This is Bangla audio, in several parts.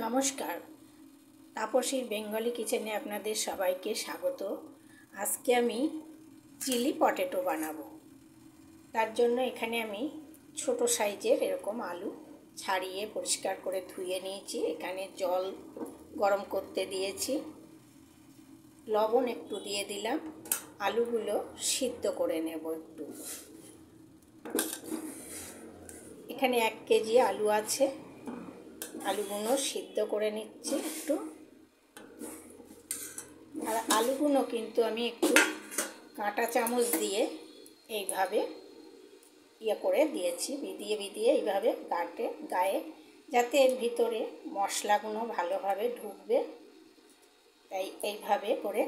নমস্কার, তাপসীর বেঙ্গলি কিচেনে আপনাদের সবাইকে স্বাগত। আজকে আমি চিলি পটেটো বানাবো। তার জন্য এখানে আমি ছোট সাইজের এরকম আলু ছাড়িয়ে পরিষ্কার করে ধুয়ে নিয়েছি। এখানে জল গরম করতে দিয়েছি, লবণ একটু দিয়ে দিলাম। আলুগুলো সিদ্ধ করে নেব একটু। এখানে 1 কেজি আলু আছে, আলুগুলো সিদ্ধ করে নিচ্ছি একটু। আর আলুগুলো কিন্তু আমি একটু কাঁটা চামচ দিয়ে এইভাবে করে দিয়েছি, বিদিয়ে এইভাবে গায়ে, যাতে এর ভিতরে মশলাগুলো ভালোভাবে ঢুকবে, তাই এইভাবে করে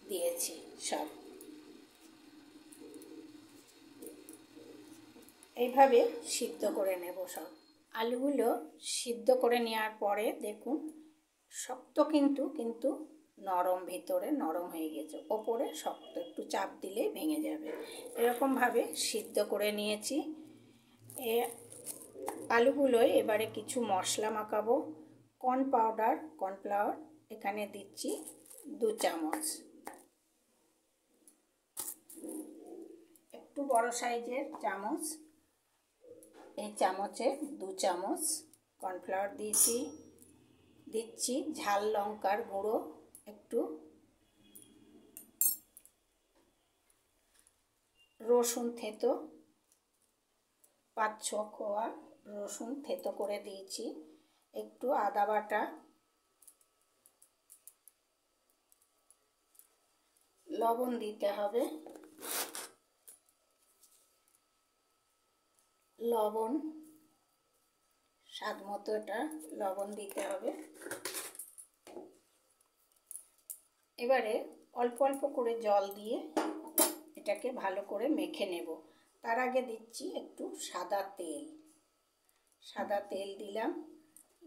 দিয়েছি। সব এইভাবে সিদ্ধ করে নেব সব। আলুগুলো সিদ্ধ করে নেওয়ার পরে দেখুন শক্ত কিন্তু নরম, ভিতরে নরম হয়ে গেছে, ওপরে শক্ত, একটু চাপ দিলেই ভেঙে যাবে। এরকমভাবে সিদ্ধ করে নিয়েছি। আলুগুলোয় এবারে কিছু মশলা মাখাবো। কর্নফ্লাওয়ার এখানে দিচ্ছি 2 চামচ। একটু বড় সাইজের চামচ, এই চামচে 2 চামচ কর্নফ্লাওয়ার দিচ্ছি। ঝাল লঙ্কার গুঁড়ো একটু, রসুন থেতো 5-6 কোয়া রসুন থেতো করে দিয়েছি, একটু আদা বাটা, লবণ দিতে হবে, লবণ স্বাদ মতো এটা লবণ দিতে হবে। এবারে অল্প অল্প করে জল দিয়ে এটাকে ভালো করে মেখে নেব। তার আগে দিচ্ছি একটু সাদা তেল দিলাম,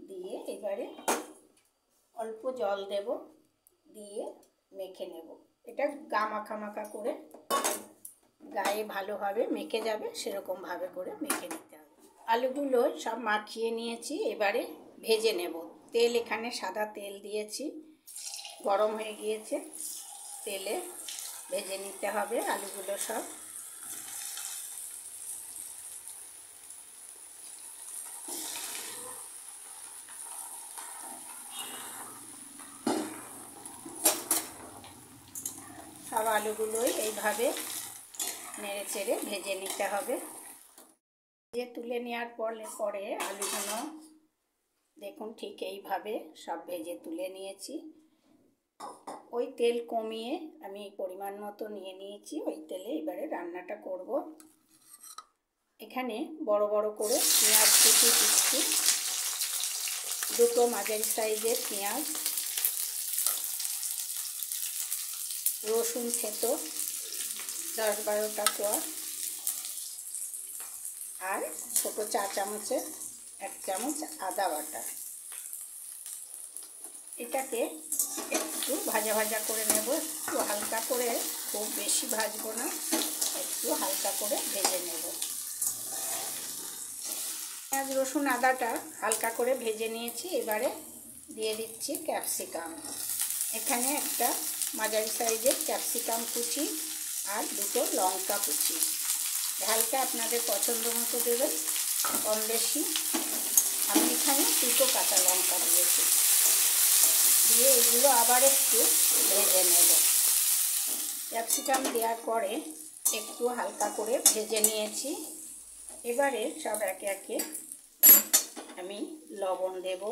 দিয়ে এবারে অল্প জল দেব, দিয়ে মেখে নেব। এটা গা মাখা করে গায়ে ভালোভাবে মেখে যাবে, সেরকমভাবে করে মেখে নিতে হবে। আলুগুলো সব মাখিয়ে নিয়েছি, এবারে ভেজে নেব। তেল, এখানে সাদা তেল দিয়েছি, গরম হয়ে গিয়েছে, তেলে ভেজে নিতে হবে আলুগুলো সব। সব আলুগুলোই এইভাবে নেড়ে চেড়ে ভেজে নিতে হবে। ভেজে তুলে নেওয়ার পরে আলুগুলো দেখুন ঠিক এইভাবে সব ভেজে তুলে নিয়েছি। ওই তেল কমিয়ে আমি পরিমাণ মতো নিয়ে নিয়েছি, ওই তেলে এবারে রান্নাটা করব। এখানে বড় বড় করে পেঁয়াজ কুচি দিচ্ছি, 2টো মাঝারি সাইজের পেঁয়াজ, রসুন থেতো 10-12টা কোয়া, আর ছোটো 4 চামচের 1 চামচ আদা বাটা। এটাকে একটু ভাজা করে নেব, একটু হালকা করে, খুব বেশি ভাজবো না, একটু হালকা করে ভেজে নেব। পেঁয়াজ রসুন আদাটা হালকা করে ভেজে নিয়েছি, এবারে দিয়ে দিচ্ছি ক্যাপসিকাম। এখানে একটা মাঝারি সাইজের ক্যাপসিকাম কুচি আর 2টো লঙ্কা কুচি। ঝালটা আপনাদের পছন্দ মতো দেবেন, কম বেশি। আমি এখানে 2টো কাঁচা লঙ্কা দিয়েছি, দিয়ে এগুলো আবার একটু ভেজে নেব। ক্যাপসিকাম দেওয়ার পরে একটু হালকা করে ভেজে নিয়েছি। এবারে সব একে একে আমি লবণ দেব।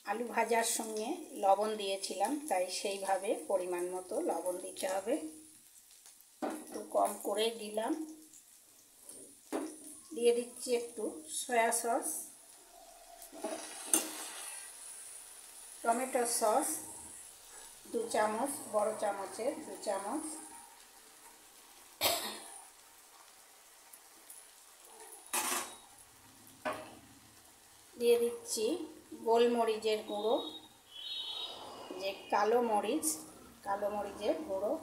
আলু ভাজার সঙ্গে লবণ দিয়েছিলাম, তাই সেইভাবে পরিমাণ মতো লবণ দিতে হবে। একটু কম করে দিলাম। দিয়ে দিচ্ছি একটু সয়া সস, টমেটো সস 2 চামচ, বড় চামচের 2 চামচ, দিয়ে দিচ্ছি গোলমরিচের গুঁড়ো, যে কালো মরিচের গুঁড়ো,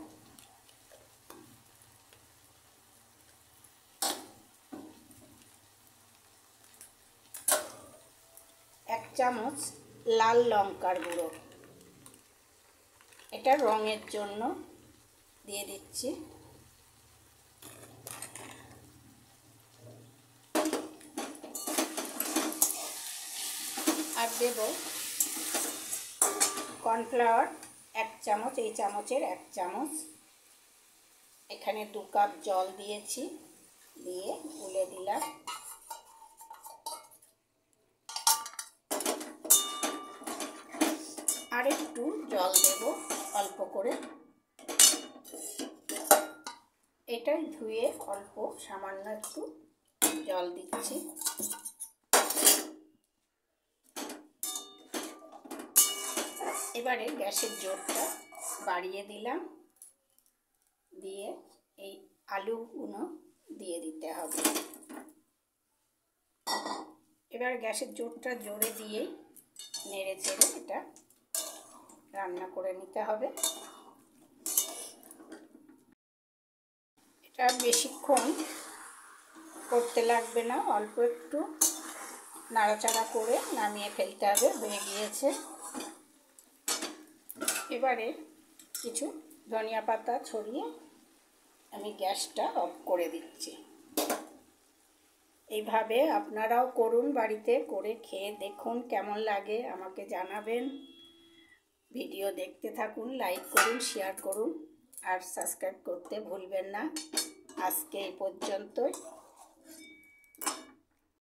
চামচ লাল লঙ্কার গুঁড়ো, এটা রঙের জন্য দিয়ে দিচ্ছি। আর দেব কর্নফ্লাওয়ার 1 চামচ, এই চামচের 1 চামচ। এখানে 2 কাপ জল দিয়েছি, দিয়ে গুলে দিলাম। আর একটু জল দেব অল্প করে, এটাই ধুয়ে অল্প সামান্য একটু জল দিচ্ছি। এবারে গ্যাসের জোরটা বাড়িয়ে দিলাম, দিয়ে এই আলুগুলো দিয়ে দিতে হবে। এবার গ্যাসের জোরটা জোরে দিয়েই নেড়ে চেড়ে এটা রান্না করে নিতে হবে। এটা বেশিক্ষণ করতে লাগবে না, অল্প একটু নাড়াচাড়া করে নামিয়ে ফেলতে হবে, হয়ে গিয়েছে। এবারে কিছু ধনিয়া পাতা ছড়িয়ে আমি গ্যাসটা অফ করে দিচ্ছি। এইভাবে আপনারাও করুন, বাড়িতে করে খেয়ে দেখুন কেমন লাগে, আমাকে জানাবেন। ভিডিও দেখতে থাকুন, লাইক করুন, শেয়ার করুন আর সাবস্ক্রাইব করতে ভুলবেন না। আজকে এই পর্যন্তই।